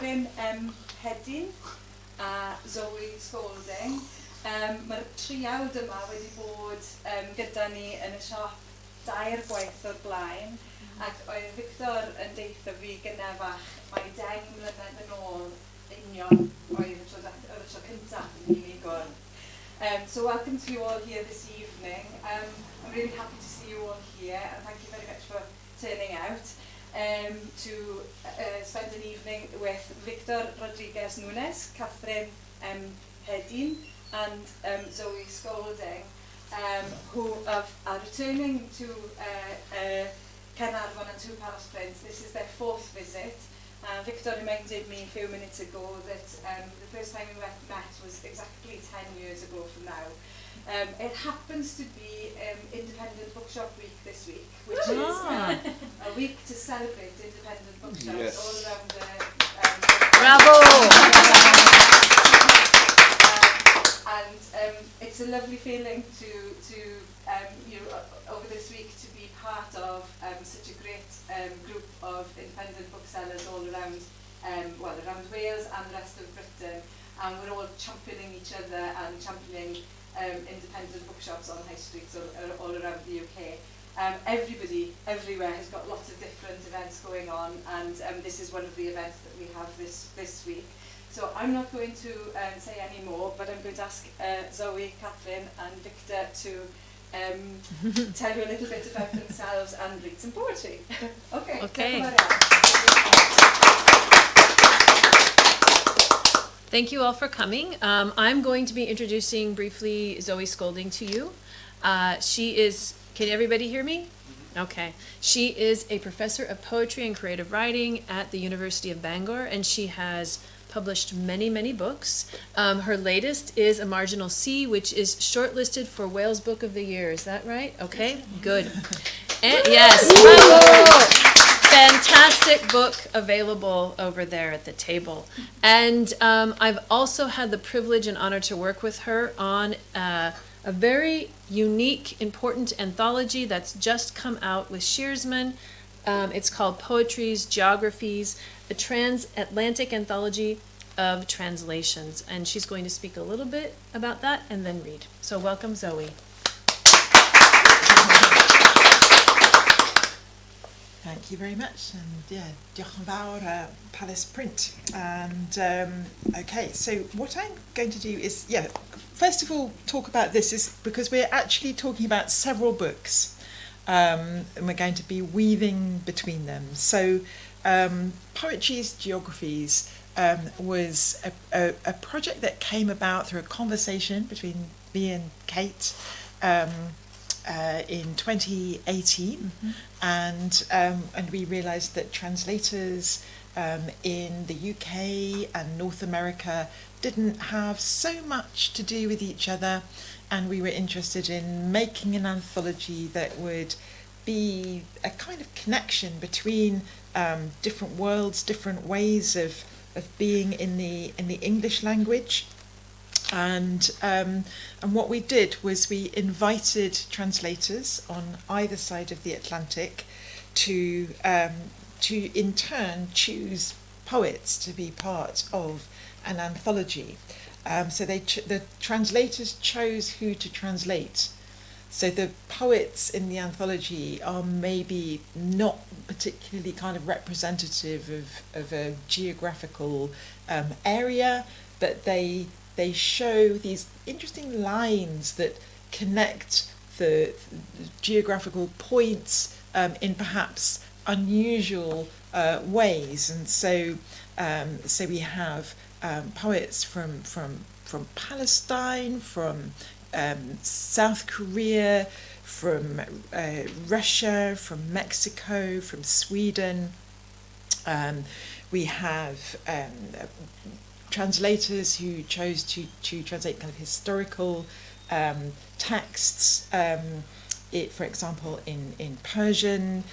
Catherine Hedin a Zoe Spalding. Mae'r triawd yma wedi bod gyda ni yn y siop 2 gwaith o'r blaen, ac oedd Victor yn deitha fi gynnefach mae 10 mlynedd yn ôl union oedd y tro cyntaf yn ni'n ei gwrdd. So welcome to you all here this evening. I'm really happy to see you all here, and thank you very much for turning out to spend an evening with Victor Rodriguez Nunez, Catherine Hedin, and Zoe Spalding, who are returning to Caernarfon and to Palace Prince. This is their 4th visit. Victor reminded me a few minutes ago that the first time we met was exactly 10 years ago from now. It happens to be Independent Bookshop Week this week, which is a week to celebrate independent bookshops all around the... Bravo! And it's a lovely feeling to over this week to be part of such a great group of independent booksellers all around, around Wales and the rest of Britain, and we're all championing each other and championing independent bookshops on high streets all around the UK. Everybody, everywhere, has got lots of different events going on, and this is one of the events that we have this week. So I'm not going to say any more, but I'm going to ask Zoe, Catherine and Victor to tell you a little bit about themselves and read some poetry. Okay. Thank you all for coming. I'm going to be introducing briefly Zoe Spalding to you. She is, can everybody hear me? Okay. She is a professor of poetry and creative writing at the University of Bangor, and she has published many books. Her latest is A Marginal C, which is shortlisted for Wales Book of the Year. Is that right? Okay, good. And, yes, bravo! Fantastic book available over there at the table. And I've also had the privilege and honor to work with her on a very unique, important anthology that's just come out with Shearsman. It's called Poetry's Geographies, a transatlantic anthology of translations. And she's going to speak a little bit about that and then read. So welcome, Zoe. Thank you very much. And diolch yn fawr, Palace Print. And okay, so what I'm going to do is, first of all, talk about this is because we're actually talking about several books. And we're going to be weaving between them. So Poetry's Geographies was a project that came about through a conversation between me and Kate in 2018, and we realised that translators in the UK and North America didn't have so much to do with each other, and we were interested in making an anthology that would be a kind of connection between different worlds, different ways of being in the English language. And what we did was we invited translators on either side of the Atlantic to in turn choose poets to be part of an anthology. So the translators chose who to translate. So the poets in the anthology are maybe not particularly kind of representative of a geographical area, but they show these interesting lines that connect the geographical points in perhaps unusual ways. And so we have poets from Palestine, from South Korea, from Russia, from Mexico, from Sweden. We have translators who chose to translate kind of historical texts. For example, in Persian,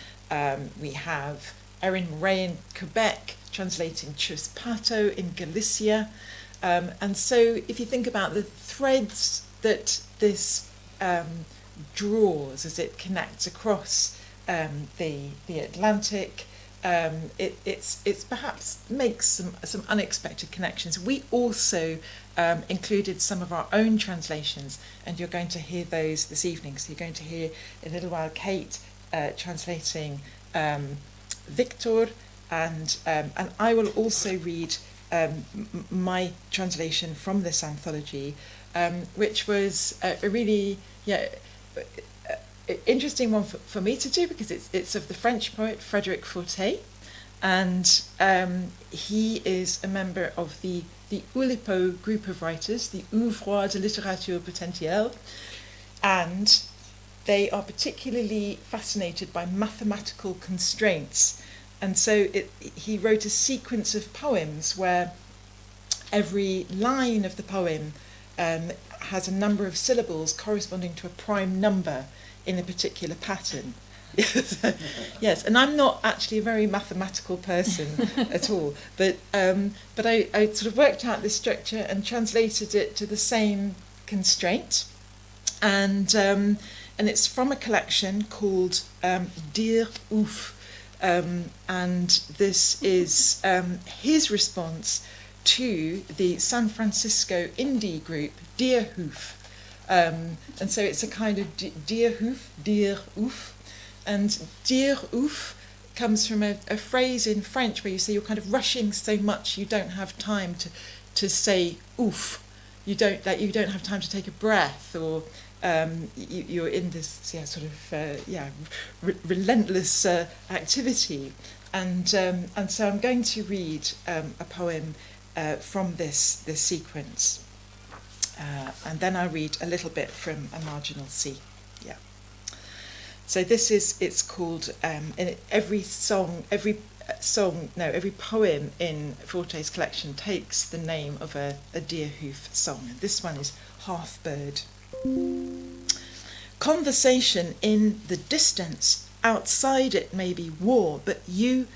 we have Erin Murray in Quebec translating Chus Pato in Galicia. And so if you think about the threads that this draws as it connects across the Atlantic, it's perhaps makes some unexpected connections. We also included some of our own translations, and you're going to hear those this evening. So you're going to hear in a little while Kate translating Victor, and I will also read my translation from this anthology, which was a really interesting one for me to do, because it's of the French poet Frédéric Fortet, and he is a member of the Oulipo group of writers, the Ouvroir de littérature potentielle, and they are particularly fascinated by mathematical constraints. And so he wrote a sequence of poems where every line of the poem has a number of syllables corresponding to a prime number in a particular pattern. Yes, and I'm not actually a very mathematical person at all, but I sort of worked out this structure and translated it to the same constraint, and it's from a collection called Dire Ouf, and this is his response to the San Francisco indie group Dire Ouf. And so it's a kind of Dire Ouf, and Dire Ouf comes from a phrase in French where you say you're kind of rushing so much you don't have time to say ouf. You don't have time to take a breath, or you're in this sort of relentless activity, and so I'm going to read a poem from this sequence. And then I'll read a little bit from A Marginal Sea. Yeah. So it's called, every poem in Fortet's collection takes the name of a Dire Ouf song. This one is Hearthbird. Conversation in the distance, outside it may be war, but you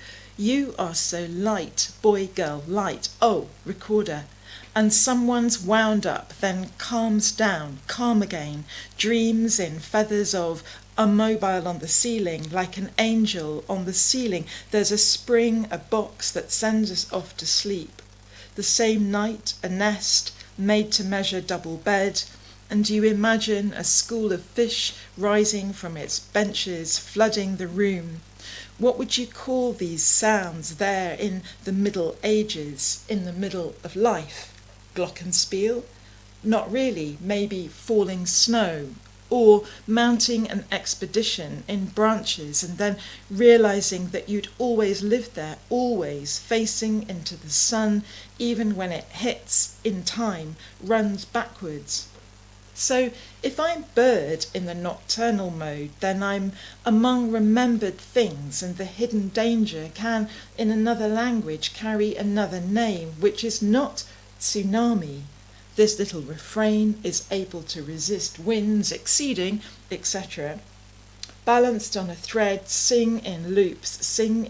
are so light, boy, girl, light, oh, recorder. And someone's wound up, then calms down, calm again, dreams in feathers of a mobile on the ceiling, like an angel on the ceiling. There's a spring, a box that sends us off to sleep. The same night, a nest made to measure double bed, and you imagine a school of fish rising from its benches, flooding the room. What would you call these sounds there in the Middle Ages, in the middle of life? Glockenspiel? Not really, maybe falling snow, or mounting an expedition in branches and then realizing that you'd always lived there, always facing into the sun, even when it hits in time, runs backwards. So if I'm bird in the nocturnal mode, then I'm among remembered things, and the hidden danger can, in another language, carry another name, which is not tsunami. This little refrain is able to resist winds exceeding, etc. Balanced on a thread, sing in loops, singing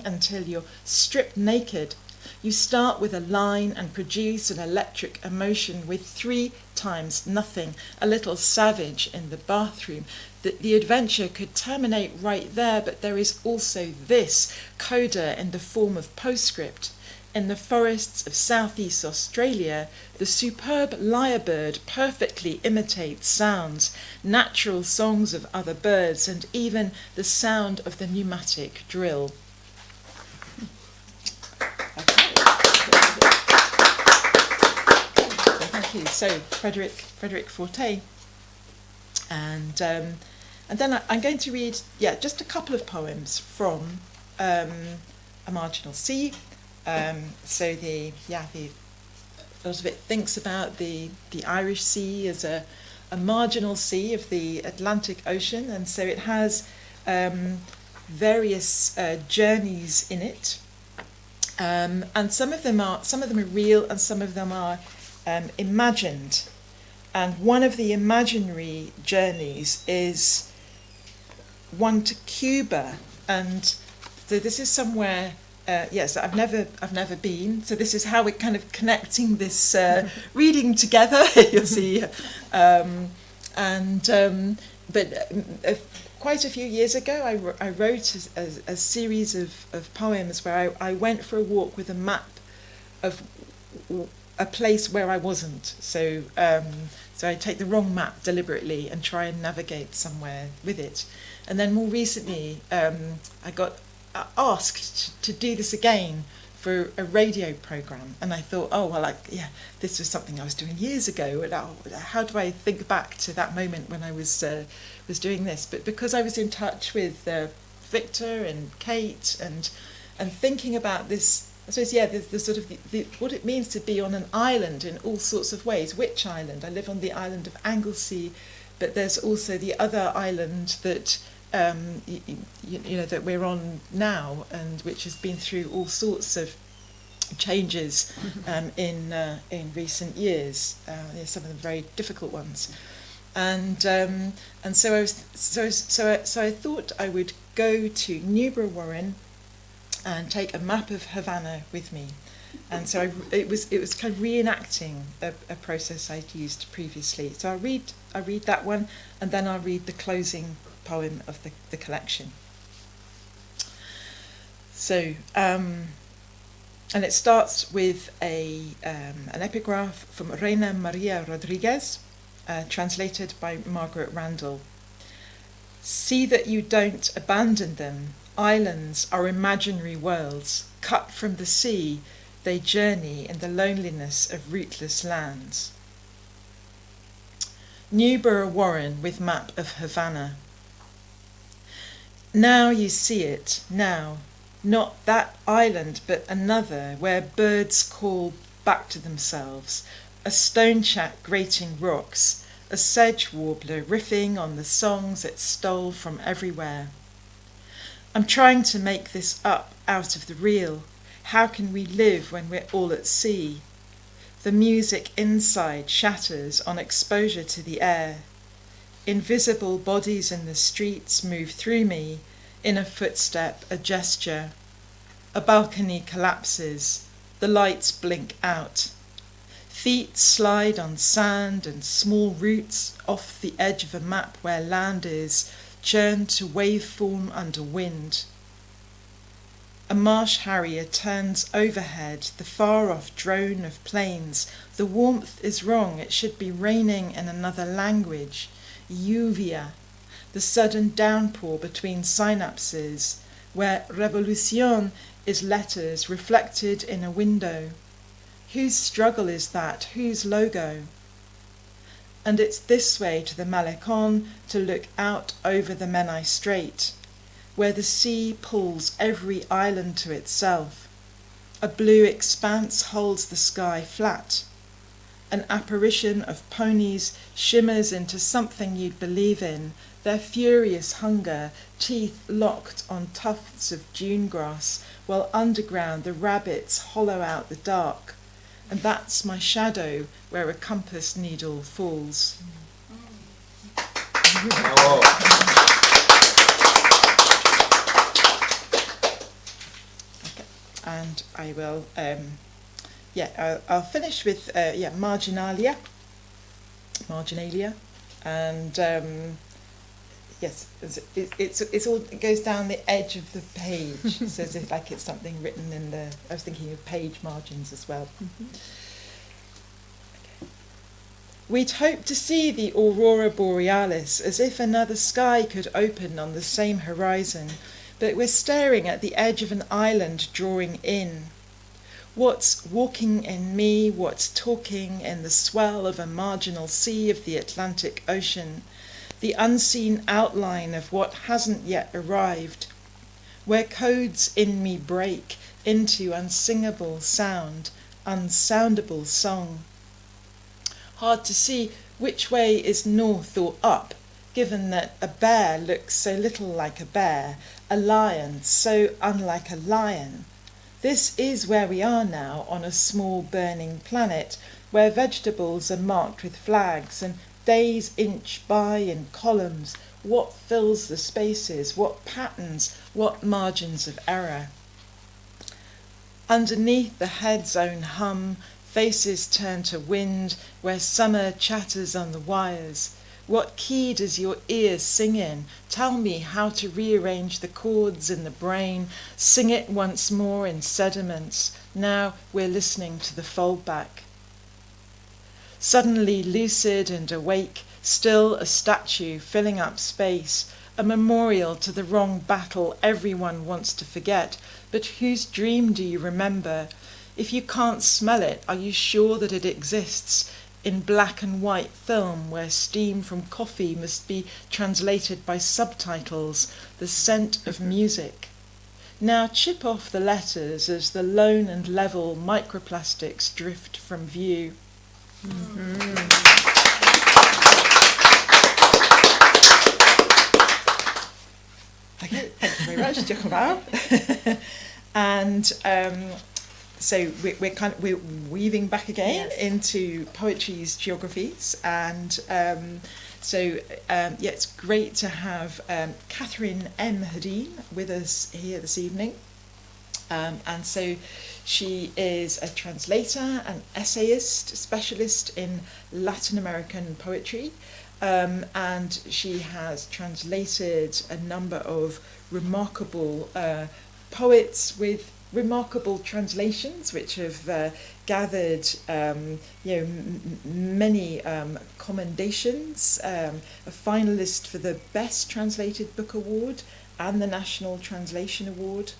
until you're stripped naked. You start with a line and produce an electric emotion with 3 times nothing, a little savage in the bathroom. The adventure could terminate right there, but there is also this coda in the form of postscript. In the forests of southeast Australia, the superb lyrebird perfectly imitates sounds, natural songs of other birds, and even the sound of the pneumatic drill. Thank you. So, Frédéric Fortet, and then I'm going to read just a couple of poems from A Marginal Sea. So a lot of it thinks about the Irish Sea as a marginal sea of the Atlantic Ocean, and so it has various journeys in it, and some of them are real and some of them are imagined. And one of the imaginary journeys is one to Cuba, and so this is somewhere. Yes, I've never been. So this is how we're kind of connecting this reading together. You'll see, and quite a few years ago, I wrote a series of poems where I went for a walk with a map of a place where I wasn't. So I take the wrong map deliberately and try and navigate somewhere with it. And then more recently, I got asked to do this again for a radio program, and I thought, this was something I was doing years ago. And how do I think back to that moment when I was doing this? But because I was in touch with Victor and Kate and thinking about this, I suppose, the sort of what it means to be on an island in all sorts of ways. Which island? I live on the island of Anglesey, but there's also the other island that that we're on now, and which has been through all sorts of changes in recent years. Some of them very difficult ones, and so I thought I would go to Newborough Warren and take a map of Havana with me. And so it was kind of reenacting a process I'd used previously. So I read that one, and then I'll read the closing poem of the collection. So, and it starts with an epigraph from Reina Maria Rodriguez, translated by Margaret Randall. See that you don't abandon them. Islands are imaginary worlds. Cut from the sea, they journey in the loneliness of rootless lands. Newborough Warren with map of Havana. Now you see it, now, not that island but another where birds call back to themselves, a stone chat grating rocks, a sedge warbler riffing on the songs it stole from everywhere. I'm trying to make this up out of the real. How can we live when we're all at sea? The music inside shatters on exposure to the air. Invisible bodies in the streets move through me, in a footstep, a gesture. A balcony collapses, the lights blink out. Feet slide on sand and small roots off the edge of a map where land is, churned to waveform under wind. A marsh harrier turns overhead, the far-off drone of planes. The warmth is wrong, it should be raining in another language. Lluvia, the sudden downpour between synapses, where revolution is letters reflected in a window. Whose struggle is that? Whose logo? And it's this way to the Malecon, to look out over the Menai Strait, where the sea pulls every island to itself. A blue expanse holds the sky flat. An apparition of ponies shimmers into something you'd believe in, their furious hunger, teeth locked on tufts of dune grass, while underground the rabbits hollow out the dark. And that's my shadow where a compass needle falls. Okay. And I will, I'll finish with marginalia, and yes, it's all, it goes down the edge of the page, so as if like it's something written in the, I was thinking of page margins as well. Mm-hmm. Okay. We'd hoped to see the aurora borealis, as if another sky could open on the same horizon, but we're staring at the edge of an island drawing in. What's walking in me, what's talking in the swell of a marginal sea of the Atlantic Ocean, the unseen outline of what hasn't yet arrived, where codes in me break into unsingable sound, unsoundable song. Hard to see which way is north or up, given that a bear looks so little like a bear, a lion so unlike a lion. This is where we are now, on a small burning planet, where vegetables are marked with flags and days inch by in columns. What fills the spaces? What patterns? What margins of error? Underneath the head's own hum, faces turn to wind, where summer chatters on the wires, What key does your ear sing in? Tell me how to rearrange the chords in the brain. Sing it once more in sediments. Now we're listening to the foldback. Suddenly lucid and awake, still a statue filling up space, a memorial to the wrong battle everyone wants to forget. But whose dream do you remember? If you can't smell it, are you sure that it exists? In black and white film where steam from coffee must be translated by subtitles, the scent of music. Now chip off the letters as the lone and level microplastics drift from view. Okay, thank you very much, diolch yn fawr. And so we're weaving back again into poetry's geographies, and it's great to have Catherine M. Hadeen with us here this evening. And so she is a translator, an essayist, specialist in Latin American poetry, and she has translated a number of remarkable poets with remarkable translations, which have gathered many commendations, a finalist for the Best Translated Book Award and the National Translation Award,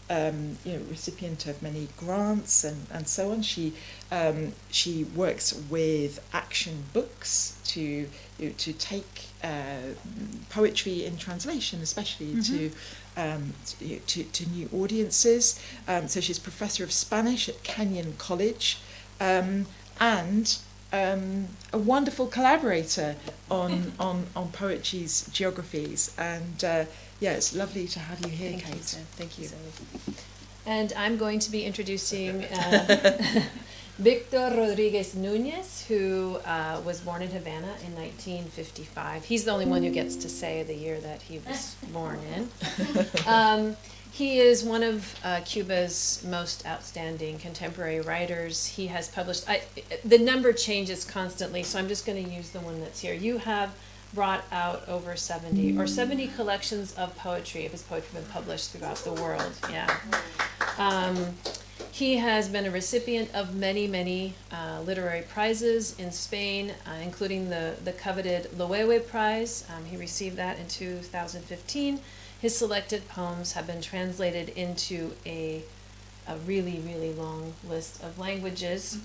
recipient of many grants and so on. She works with Action Books to take poetry in translation, especially to new audiences. So she's professor of Spanish at Kenyon College, and a wonderful collaborator on poetry's geographies. And it's lovely to have you here, Kate. Thank you. And I'm going to be introducing Victor Rodriguez Nunez, who was born in Havana in 1955. He's the only one who gets to say the year that he was born in. He is one of Cuba's most outstanding contemporary writers. He has published, the number changes constantly, so I'm just going to use the one that's here. You have brought out over 70 collections of poetry, of his poetry been published throughout the world. He has been a recipient of many literary prizes in Spain, including the coveted Loewe Prize. He received that in 2015. His selected poems have been translated into a really long list of languages,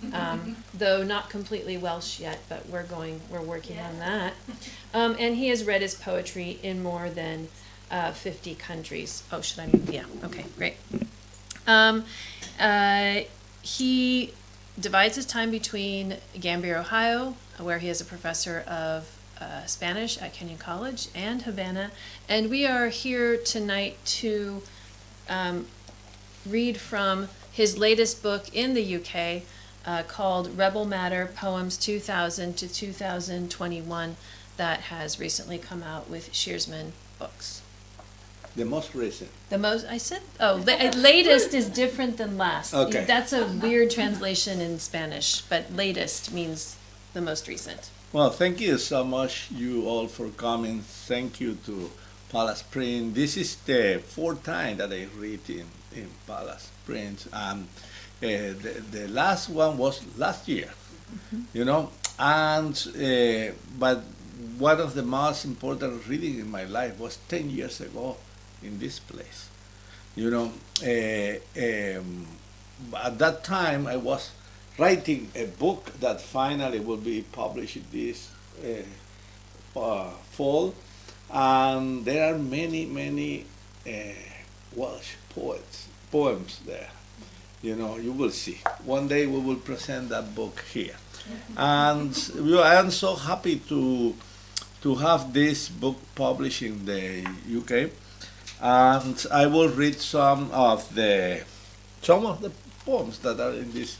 though not completely Welsh yet, but we're working on that. And he has read his poetry in more than 50 countries. Oh, should I? Yeah, okay, great. He divides his time between Gambier, Ohio, where he is a professor of Spanish at Kenyon College, and Havana. And we are here tonight to read from his latest book in the UK called Rebel Matter, Poems 2000 to 2021, that has recently come out with Shearsman Books. The most recent. Latest is different than last. Okay. That's a weird translation in Spanish, but latest means the most recent. Well, thank you so much, you all, for coming. Thank you to Palace Print. This is the fourth time that I read in Palace Print. The last one was last year, and but one of the most important reading in my life was 10 years ago in this place. At that time I was writing a book that finally will be published this fall, and there are many Welsh poems there. You will see. One day we will present that book here. And I am so happy to have this book published in the UK. And I will read some of the poems that are in this.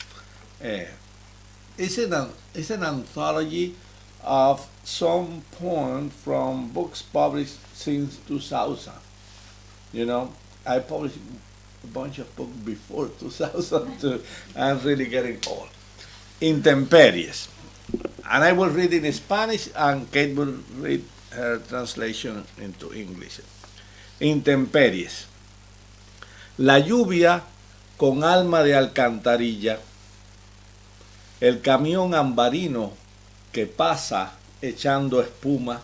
It's an anthology of some poems from books published since 2000. I published a bunch of books before 2000 too. I'm really getting old. Intemperies. And I will read in Spanish, and Kate will read her translation into English. Intemperies. La lluvia con alma de alcantarilla, el camión ambarino que pasa echando espuma,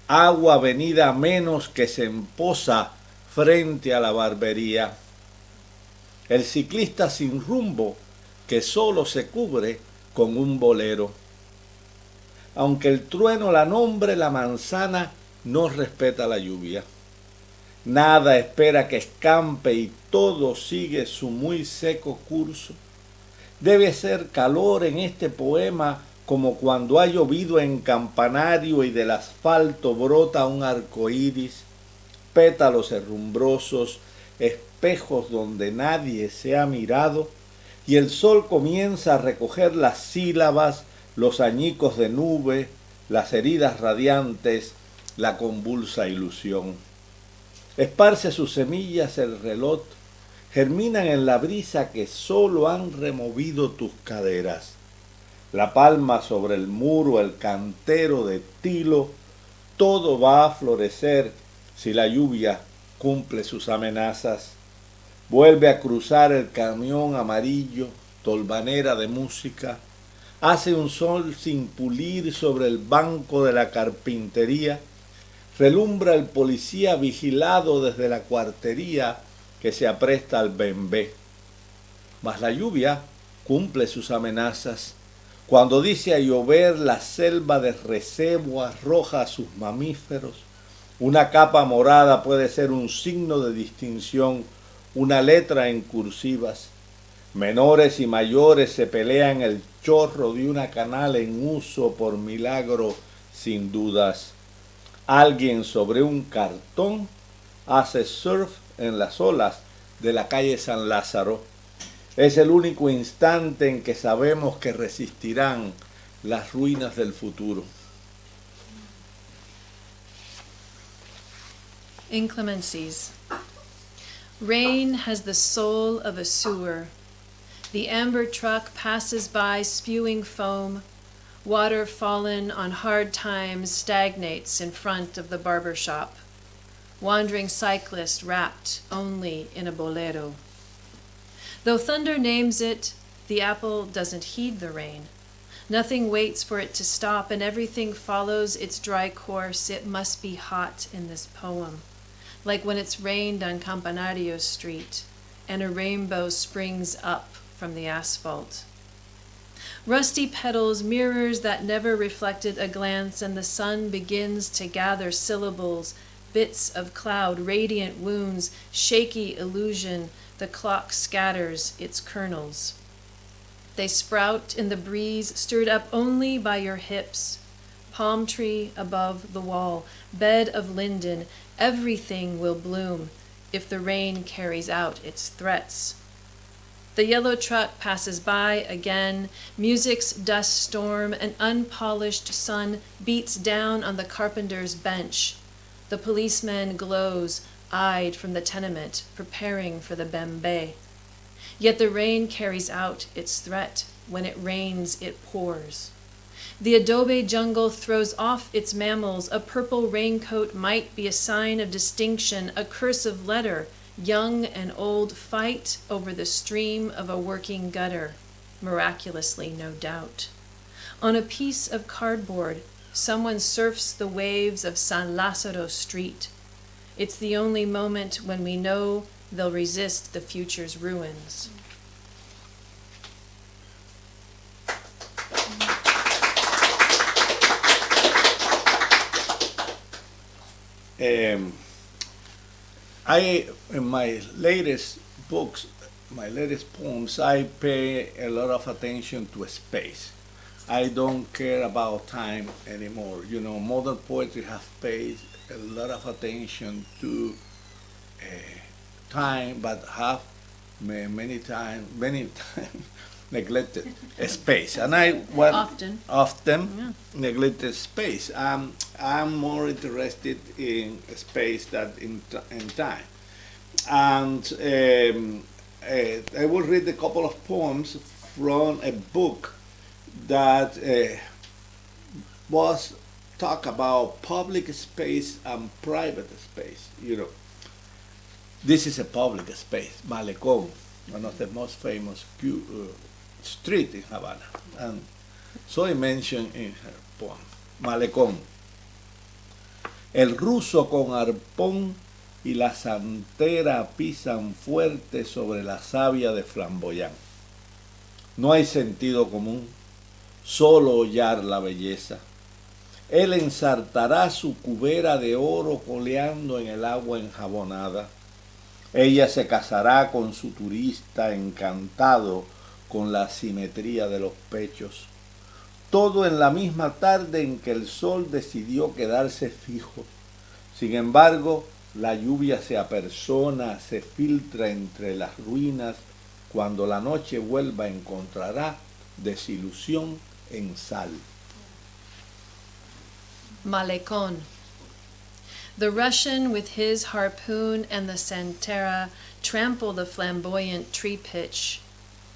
agua venida menos que se emposa frente a la barbería, el ciclista sin rumbo que solo se cubre con un bolero. Aunque el trueno la nombre, la manzana no respeta la lluvia. Nada espera que escampe y todo sigue su muy seco curso. Debe ser calor en este poema como cuando ha llovido en campanario y del asfalto brota un arco iris, pétalos herrumbrosos, espejos donde nadie se ha mirado, y el sol comienza a recoger las sílabas, los añicos de nube, las heridas radiantes, la convulsa ilusión. Esparce sus semillas el reloj, germinan en la brisa que solo han removido tus caderas. La palma sobre el muro, el cantero de tilo, todo va a florecer si la lluvia cumple sus amenazas. Vuelve a cruzar el camión amarillo, tolvanera de música, hace un sol sin pulir sobre el banco de la carpintería, relumbra el policía vigilado desde la cuartería que se apresta al bembé. Mas la lluvia cumple sus amenazas. Cuando dice a llover, la selva de recebo arroja a sus mamíferos. Una capa morada puede ser un signo de distinción, una letra en cursivas. Menores y mayores se pelean el chorro de una canal en uso por milagro, sin dudas. Alguien sobre un cartón hace surf en las olas de la calle San Lázaro. Es el único instante en que sabemos que resistirán las ruinas del futuro. Inclemencies. Rain has the soul of a sewer. The amber truck passes by spewing foam. Water fallen on hard times stagnates in front of the barber shop. Wandering cyclist wrapped only in a bolero. Though thunder names it, the apple doesn't heed the rain. Nothing waits for it to stop, and everything follows its dry course. It must be hot in this poem, like when it's rained on Campanario Street, and a rainbow springs up from the asphalt. Rusty petals, mirrors that never reflected a glance, and the sun begins to gather syllables, bits of cloud, radiant wounds, shaky illusion. The clock scatters its kernels. They sprout in the breeze, stirred up only by your hips. Palm tree above the wall, bed of linden, everything will bloom if the rain carries out its threats. The yellow truck passes by again, music's dust storm, an unpolished sun beats down on the carpenter's bench. The policeman glows, eyed from the tenement, preparing for the bembe. Yet the rain carries out its threat. When it rains, it pours. The adobe jungle throws off its mammals. A purple raincoat might be a sign of distinction, a cursive letter. Young and old fight over the stream of a working gutter, miraculously, no doubt. On a piece of cardboard, someone surfs the waves of San Lázaro Street. It's the only moment when we know they'll resist the future's ruins. In my latest books, my latest poems, I pay a lot of attention to space. I don't care about time anymore. You know, modern poetry has paid a lot of attention to time, but have many times neglected space. And I often neglected space. I'm more interested in space than in time. And I will read a couple of poems from a book that was talk about public space and private space. You know, this is a public space, Malecón, one of the most famous street in Havana. And so I mentioned in her poem, Malecón. El ruso con arpón y la santera pisan fuerte sobre la savia de Flamboyán. No hay sentido común, solo hollar la belleza. Él ensartará su cubera de oro coleando en el agua enjabonada. Ella se casará con su turista encantado con la simetría de los pechos. Todo en la misma tarde en que el sol decidió quedarse fijo. Sin embargo, la lluvia se apersona, se filtra entre las ruinas. Cuando la noche vuelva encontrará desilusión en sal. Malecón. The Russian with his harpoon and the santera trample the flamboyant tree pitch.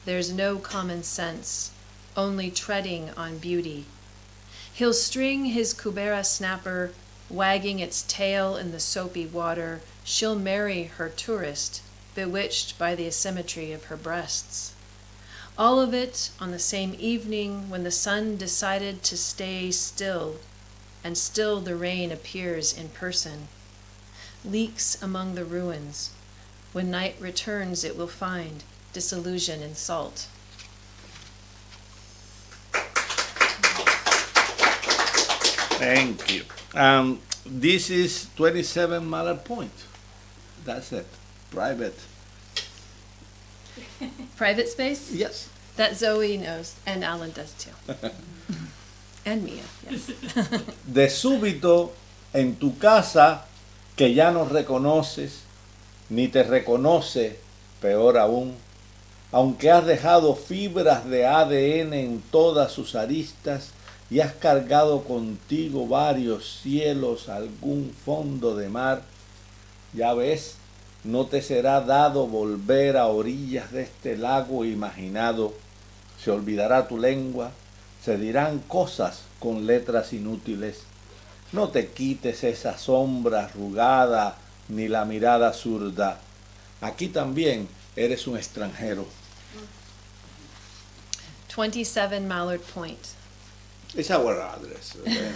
There's no common sense, only treading on beauty. He'll string his cubera snapper, wagging its tail in the soapy water. She'll marry her tourist, bewitched by the asymmetry of her breasts. All of it on the same evening when the sun decided to stay still, and still the rain appears in person, leaks among the ruins. When night returns, it will find disillusion in salt. Thank you. This is 27 Mallard Point. That's it. Private. Private space? Yes. That Zoe knows, and Alan does too. And Mia, yes. De súbito, en tu casa, que ya no reconoces, ni te reconoce, peor aún, aunque has dejado fibras de ADN en todas sus aristas y has cargado contigo varios cielos, algún fondo de mar, ya ves, no te será dado volver a orillas de este lago imaginado, se olvidará tu lengua, se dirán cosas con letras inútiles. No te quites esa sombra arrugada ni la mirada zurda. Aquí también eres un extranjero. 27 Mallard Point. It's our address. Okay?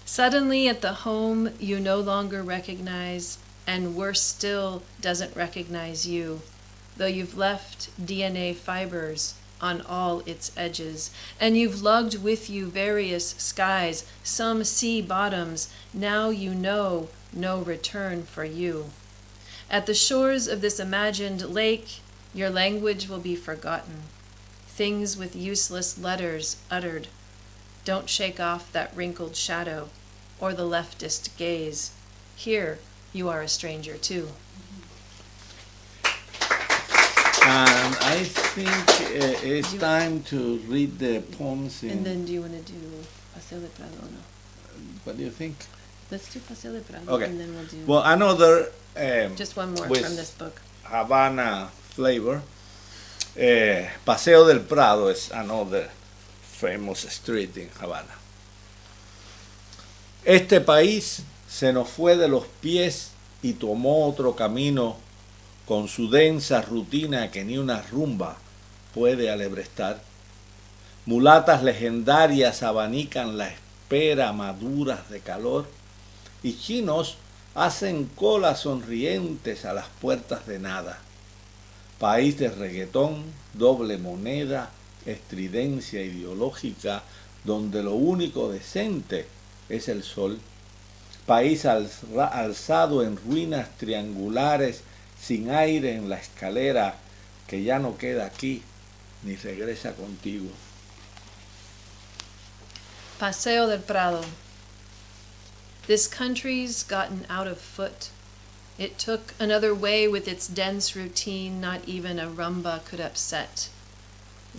Suddenly at the home you no longer recognize, and worse still, doesn't recognize you, though you've left DNA fibers on all its edges, and you've lugged with you various skies, some sea bottoms. Now you know no return for you. At the shores of this imagined lake, your language will be forgotten. Things with useless letters uttered. Don't shake off that wrinkled shadow or the leftist gaze. Here you are a stranger too. And I think it's time to read the poems. And then do you want to do Paseo de Prado or no? What do you think? Let's do Paseo de Prado, Okay. and then we'll do Well, another just one more with from this book. Havana flavor. Paseo del Prado is another famous street in Havana. Este país se nos fue de los pies y tomó otro camino con su densa rutina que ni una rumba puede alebrestar. Mulatas legendarias abanican la espera maduras de calor y chinos hacen colas sonrientes a las puertas de nada. País de reggaetón, doble moneda, estridencia ideológica, donde lo único decente es el sol. País alzado en ruinas triangulares, sin aire en la escalera, que ya no queda aquí, ni regresa contigo. Paseo del Prado. This country's gotten out of foot. It took another way with its dense routine not even a rumba could upset.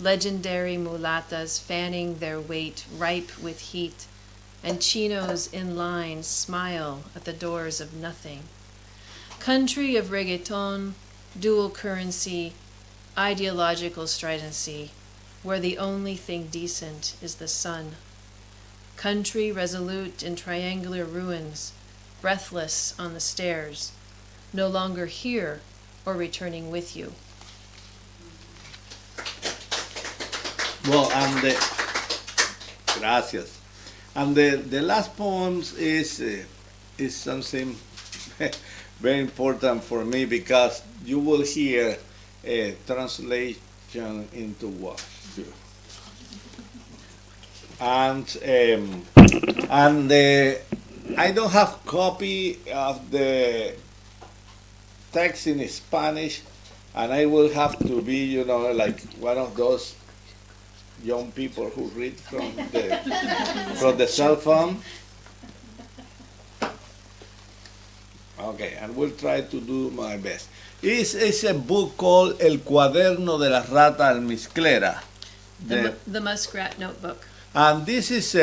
Legendary mulatas fanning their weight, ripe with heat, and chinos in line smile at the doors of nothing. Country of reggaeton, dual currency, ideological stridency, where the only thing decent is the sun. Country resolute in triangular ruins, breathless on the stairs, no longer here or returning with you. Well, and gracias. And the last poems is something very important for me because you will hear a translation into Welsh too. And I don't have copy of the text in Spanish, and I will have to be, you know, like one of those young people who read from the cell phone. Okay, and we'll try to do my best. It's a book called El Cuaderno de la Rata Almizclera. The Muskrat Notebook. And this is,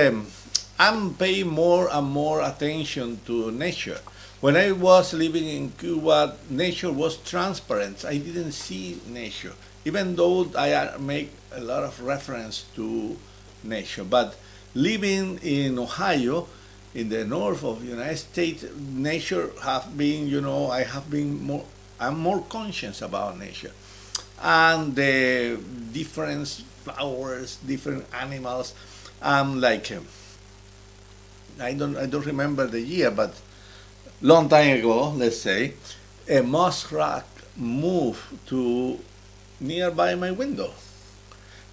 I'm paying more and more attention to nature. When I was living in Cuba, nature was transparent. I didn't see nature, even though I make a lot of reference to nature. But living in Ohio, in the north of the United States, nature have been, you know, I'm more conscious about nature. And the different flowers, different animals. Like, I don't remember the year, but long time ago, let's say, a muskrat moved to nearby my window.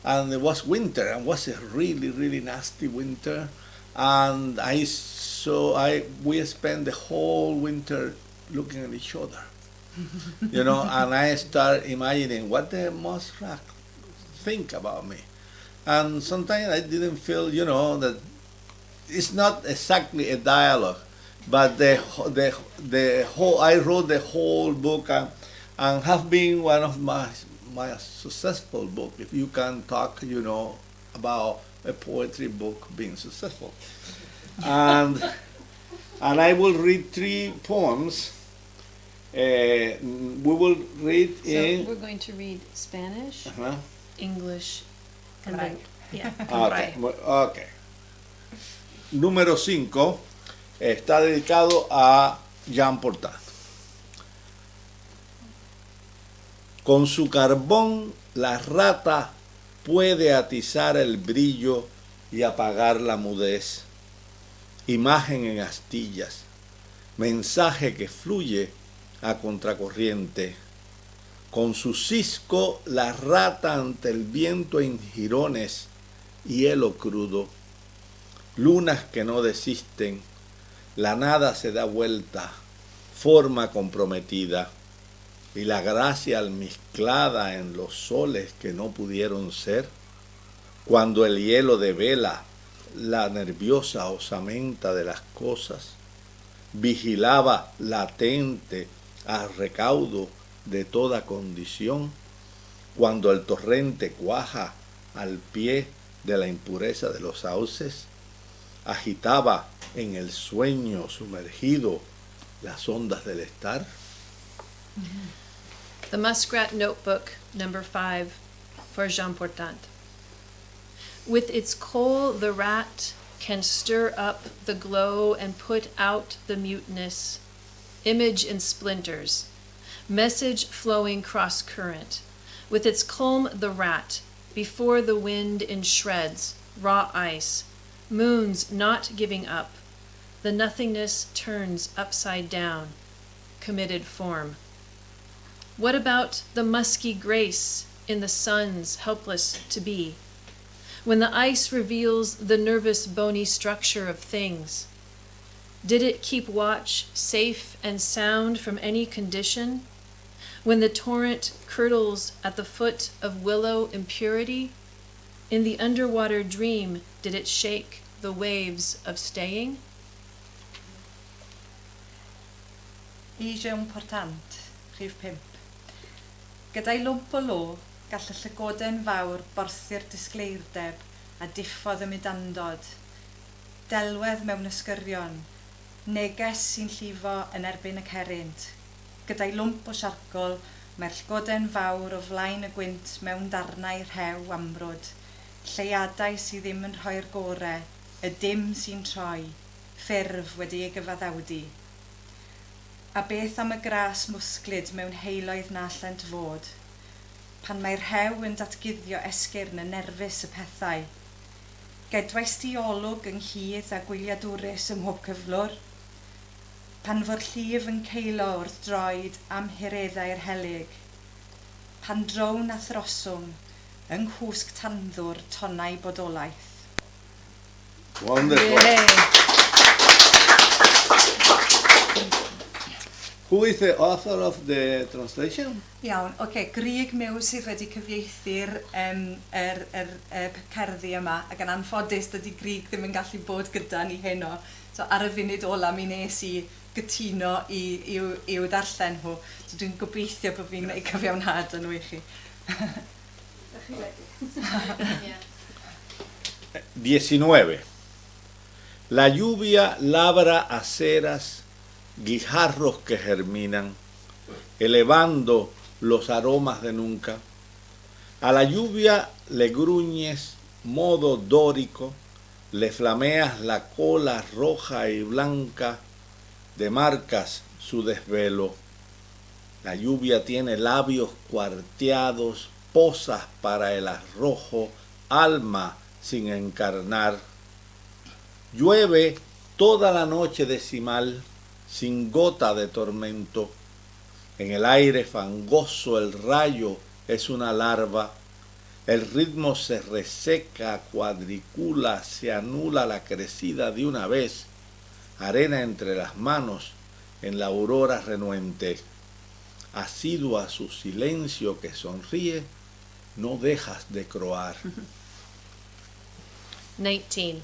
And it was winter, and was a really, really nasty winter. And we spent the whole winter looking at each other. You know, and I start imagining what the muskrat think about me. And sometimes I didn't feel, you know, that it's not exactly a dialogue, but the whole, I wrote the whole book and have been one of my successful book. If you can talk, you know, about a poetry book being successful. And I will read 3 poems. We will read in... So we're going to read Spanish, English, and Right. then, Okay. Okay. Número 5 está dedicado a Jean Portant. Con su carbón la rata puede atizar el brillo y apagar la mudez. Imagen en astillas, mensaje que fluye a contracorriente. Con su cisco la rata ante el viento en jirones, hielo crudo. Lunas que no desisten, la nada se da vuelta, forma comprometida, y la gracia almizclada en los soles que no pudieron ser, cuando el hielo devela la nerviosa osamenta de las cosas, vigilaba latente al recaudo de toda condición, cuando el torrente cuaja al pie de la impureza de los sauces, agitaba en el sueño sumergido las ondas del estar. The Muskrat Notebook, number 5, for Jean Portant. With its coal, the rat can stir up the glow and put out the muteness, image in splinters, message flowing cross-current. With its culm, the rat, before the wind in shreds, raw ice, moons not giving up, the nothingness turns upside down, committed form. What about the musky grace in the sun's helpless to be? When the ice reveals the nervous bony structure of things, did it keep watch safe and sound from any condition? When the torrent curdles at the foot of willow impurity, in the underwater dream did it shake the waves of staying? I Jean Portant, rhif 5. Gyda'i lwmp o lo, gall y llygoden fawr borthi'r disgleirdeb a diffodd y mydandod. Delwedd mewn ysgyrion, neges sy'n llifo yn erbyn y cerynt. Gyda'i lwmp o siarcol, mae'r llygoden fawr o flaen y gwynt mewn darnau rhew amrwd, lleiadau sydd ddim yn rhoi'r gorau, y dim sy'n troi, ffurf wedi ei gyfaddawdi. A beth am y gras mwsglyd mewn heiloedd na allent fod, pan mae'r rhew yn datguddio esgyrn yn nerfus y pethau. Gedwais di olwg ynghydd a gwyliadwrus ym mhob cyflwr, pan fo'r llif yn ceilo wrth droed am hireddau'r helyg, pan drown a throswng yng nghwsg tanddwr tonnau bodolaeth. Wonderful. Who is the author of the translation? Iawn, Grieg Mew sydd wedi cyfieithu'r cerddi yma, ac yn anffodus dydy Grieg ddim yn gallu bod gyda ni heno. So ar y funud ola mi nes I gytuno i'w darllen nhw. So dwi'n gobeithio bod fi'n gwneud cyfiawnhad yn nhw I chi. 19. La lluvia labra aceras, guijarros que germinan, elevando los aromas de nunca. A la lluvia le gruñes modo dórico, le flameas la cola roja y blanca, demarcas su desvelo. La lluvia tiene labios cuarteados, posas para el arrojo, alma sin encarnar. Llueve toda la noche decimal, sin gota de tormento. En el aire fangoso el rayo es una larva. El ritmo se reseca, cuadricula, se anula la crecida de una vez. Arena entre las manos en la aurora renuente. Asiduo a su silencio que sonríe, no dejas de croar. 19.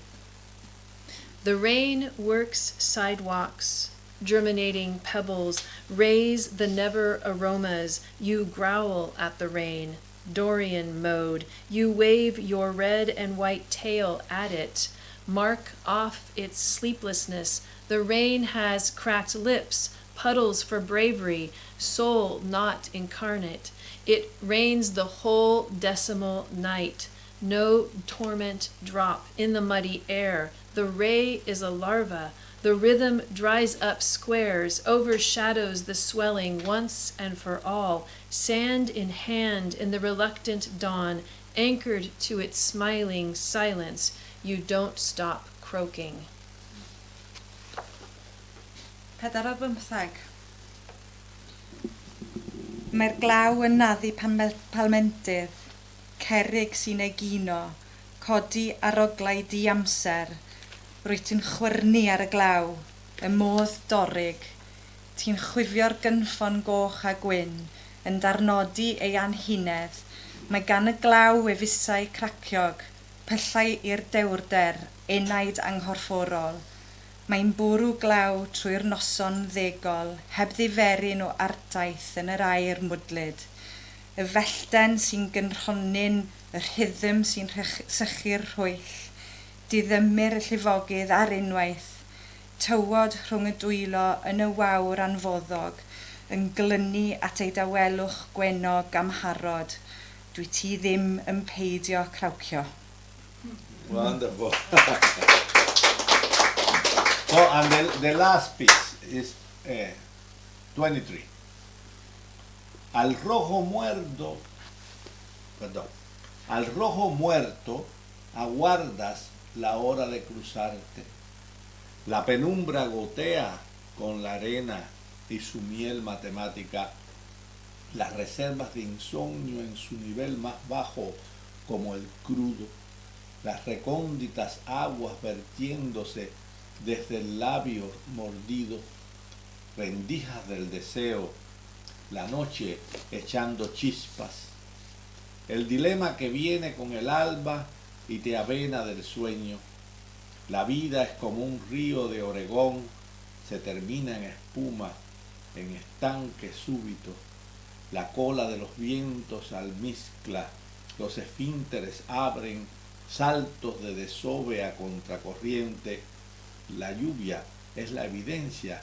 The rain works sidewalks, germinating pebbles, raise the never aromas, you growl at the rain, Dorian mode, you wave your red and white tail at it, mark off its sleeplessness, the rain has cracked lips, puddles for bravery, soul not incarnate, it rains the whole decimal night, no torment drop in the muddy air, the ray is a larva, the rhythm dries up squares, overshadows the swelling once and for all, sand in hand in the reluctant dawn, anchored to its smiling silence, you don't stop croaking. 45. Mae'r glaw yn naddu palmentydd, cerrig sy'n egino, codi aroglau di-amser, rwyt ti'n chwyrnu ar y glaw, y modd dorig, ti'n chwifio'r gynffon goch a gwyn, yn darnodi ei anhunedd, mae gan y glaw efusau craciog, pyllau i'r dewrder, enaid anghorfforol. Mae'n bwrw glaw trwy'r noson ddegol, heb ddiferun o artaith yn yr air mwdlyd. Y fellten sy'n gynrhonyn, y rhythm sy'n sychu'r rhwyll, diddymur y llifogydd ar unwaith, tywod rhwng y dwylo yn y wawr anfoddog, yn glynu at ei dawelwch gwenog amharod, dwi ti ddim yn peidio crawcio. Wonderful. So, and the last piece is 23. Al rojo muerto aguardas la hora de cruzarte. La penumbra gotea con la arena y su miel matemática, las reservas de insomnio en su nivel más bajo como el crudo, las recónditas aguas vertiéndose desde el labio mordido, rendijas del deseo, la noche echando chispas, el dilema que viene con el alba y te avena del sueño. La vida es como un río de Oregón, se termina en espuma, en estanque súbito. La cola de los vientos almizcla, los esfínteres abren, saltos de desove a contracorriente. La lluvia es la evidencia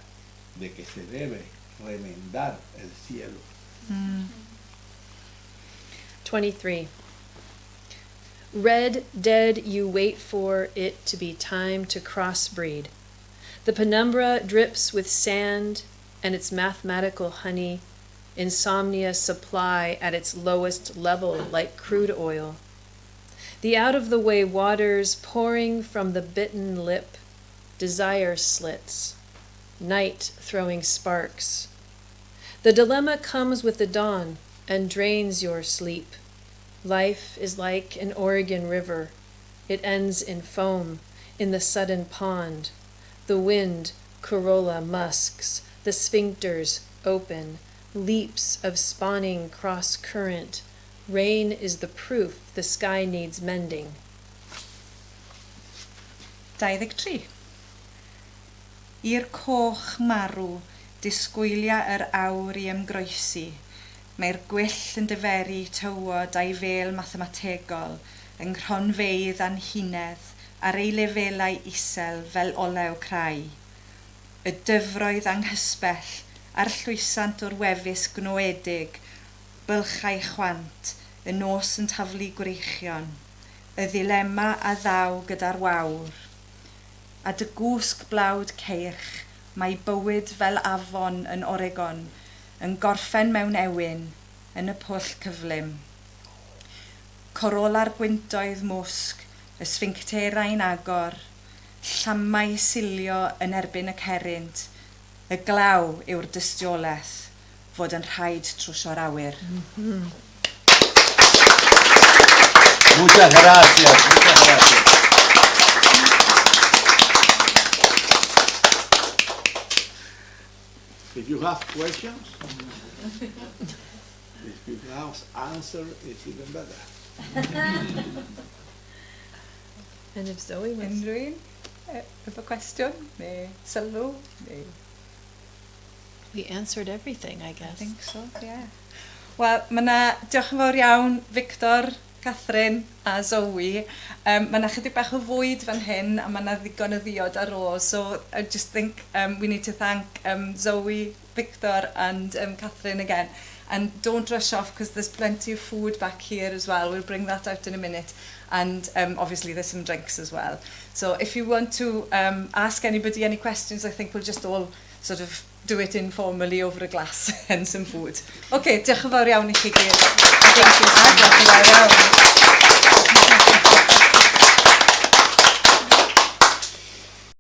de que se debe remendar el cielo. 23. Red dead, you wait for it to be time to crossbreed. The penumbra drips with sand and its mathematical honey, insomnia supply at its lowest level like crude oil. The out-of-the-way waters pouring from the bitten lip, desire slits, night throwing sparks. The dilemma comes with the dawn and drains your sleep. Life is like an Oregon river. It ends in foam, in the sudden pond. The wind, corolla musks, the sphincters open, leaps of spawning cross-current. Rain is the proof the sky needs mending. 23. I'r coch marw, disgwylia yr awr I ymgroesi. Mae'r gwyll yn diferu tywod a'i fel mathemategol, yng nghronfeydd anhunedd, ar ei lefelau isel fel olew crai. Y dyfroedd anghysbell, a'r llwysant o'r wefus gnoedig, bylchau chwant, y nos yn taflu gwreichion, y ddilema a ddaw gyda'r wawr. A dy gwsg blawd ceirch, mae bywyd fel afon yn Oregon, yn gorffen mewn ewyn, yn y pwll cyflym. Corola'r gwyntoedd mwsg, y sfincterau'n agor, llamau silio yn erbyn y cerynt, y glaw yw'r dystiolaeth, fod yn rhaid trwsio'r awyr. Muchas gracias, muchas gracias. If you have questions, if you can answer, it's even better. And if Zoe wants... Unrhyw un? Efo cwestiwn? Neu sylw? Neu... We answered everything, I I guess. think so, yeah. Wel, diolch yn fawr iawn, Victor, Catherine a Zoe. Mae yna chydig bach o fwyd fan hyn a mae yna ddigon o ddiod ar ôl. So I just think we need to thank Zoe, Victor and Catherine again. And don't rush off because there's plenty of food back here as well. We'll bring that out in a minute. And obviously there's some drinks as well. So if you want to ask anybody any questions, I think we'll just all sort of do it informally over a glass and some food. OK, diolch yn fawr iawn I chi gyd. Diolch yn fawr iawn.